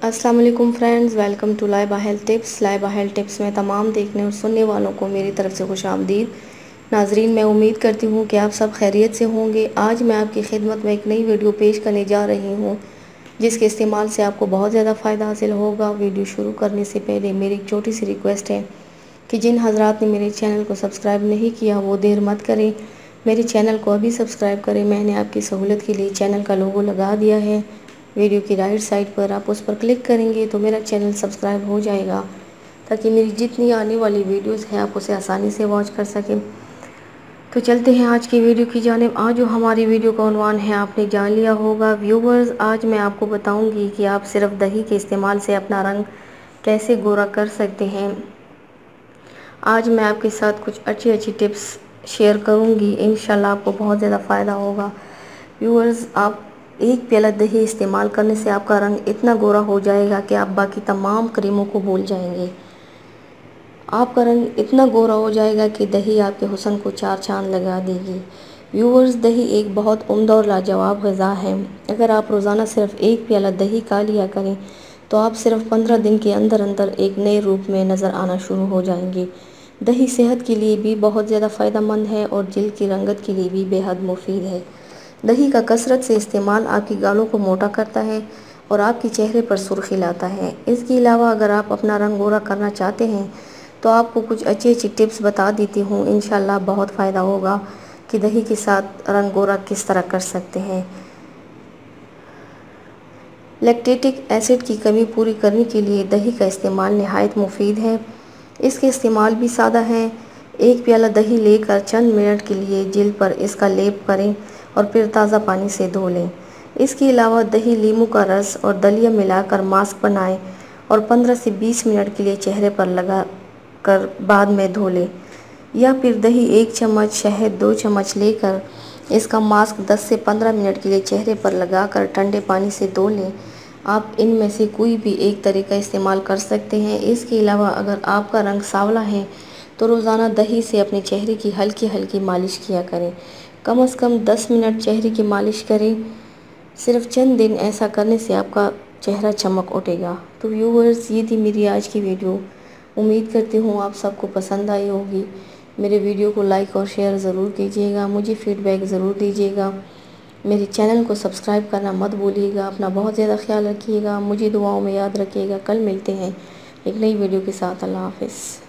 अस्सलाम वालेकुम friends, welcome to Laiba health tips. Laiba health tips में तमाम देखने और सुनने वालों को मेरी तरफ से खुशामदीद। नाजरीन, मैं उम्मीद करती हूँ कि आप सब खैरियत से होंगे। आज मैं आपकी खिदमत में एक नई वीडियो पेश करने जा रही हूँ जिसके इस्तेमाल से आपको बहुत ज़्यादा फ़ायदा हासिल होगा। वीडियो शुरू करने से पहले मेरी एक छोटी सी रिक्वेस्ट है कि जिन हजरात ने मेरे चैनल को सब्सक्राइब नहीं किया वो देर मत करें, मेरे चैनल को अभी सब्सक्राइब करें। मैंने आपकी सहूलत के लिए चैनल का लोगो लगा दिया है। वीडियो की राइट साइड पर आप उस पर क्लिक करेंगे तो मेरा चैनल सब्सक्राइब हो जाएगा ताकि मेरी जितनी आने वाली वीडियोस हैं आप उसे आसानी से वॉच कर सकें। तो चलते हैं आज की वीडियो की जानिब। आज जो हमारी वीडियो का उन्वान है आपने जान लिया होगा व्यूवर्स। आज मैं आपको बताऊंगी कि आप सिर्फ दही के इस्तेमाल से अपना रंग कैसे गोरा कर सकते हैं। आज मैं आपके साथ कुछ अच्छी टिप्स शेयर करूंगी, इंशाल्लाह आपको बहुत ज़्यादा फ़ायदा होगा। व्यूअर्स, आप एक प्याला दही इस्तेमाल करने से आपका रंग इतना गोरा हो जाएगा कि आप बाकी तमाम क्रीमों को भूल जाएंगे। आपका रंग इतना गोरा हो जाएगा कि दही आपके हुस्न को चार चांद लगा देगी। व्यूअर्स, दही एक बहुत उम्दा और लाजवाब ग़िज़ा है। अगर आप रोज़ाना सिर्फ एक प्याला दही खा लिया करें तो आप सिर्फ 15 दिन के अंदर अंदर एक नए रूप में नज़र आना शुरू हो जाएंगे। दही सेहत के लिए भी बहुत ज़्यादा फ़ायदेमंद है और जिल्द की रंगत के लिए भी बेहद मुफीद है। दही का कसरत से इस्तेमाल आपकी गालों को मोटा करता है और आपके चेहरे पर सुर्खी लाता है। इसके अलावा अगर आप अपना रंग गोरा करना चाहते हैं तो आपको कुछ अच्छी टिप्स बता देती हूँ। इंशाल्लाह बहुत फ़ायदा होगा कि दही के साथ रंग गोरा किस तरह कर सकते हैं। लैक्टेटिक एसिड की कमी पूरी करने के लिए दही का इस्तेमाल नहायत मुफीद है। इसके इस्तेमाल भी सादा है। एक प्याला दही लेकर चंद मिनट के लिए जिल्द पर इसका लेप करें और फिर ताज़ा पानी से धो लें। इसके अलावा दही, नींबू का रस और दलिया मिलाकर मास्क बनाएं और 15 से 20 मिनट के लिए चेहरे पर लगा कर बाद में धो लें। या फिर दही 1 चम्मच, शहद 2 चम्मच लेकर इसका मास्क 10 से 15 मिनट के लिए चेहरे पर लगाकर ठंडे पानी से धो लें। आप इनमें से कोई भी एक तरीका इस्तेमाल कर सकते हैं। इसके अलावा अगर आपका रंग सांवला है तो रोज़ाना दही से अपने चेहरे की हल्की हल्की मालिश किया करें। कम से कम 10 मिनट चेहरे की मालिश करें। सिर्फ चंद दिन ऐसा करने से आपका चेहरा चमक उठेगा। तो व्यूअर्स, ये थी मेरी आज की वीडियो। उम्मीद करती हूँ आप सबको पसंद आई होगी। मेरे वीडियो को लाइक और शेयर ज़रूर कीजिएगा, मुझे फ़ीडबैक ज़रूर दीजिएगा। मेरे चैनल को सब्सक्राइब करना मत भूलिएगा। अपना बहुत ज़्यादा ख्याल रखिएगा, मुझे दुआओं में याद रखिएगा। कल मिलते हैं एक नई वीडियो के साथ। अल्लाह हाफ़िज़।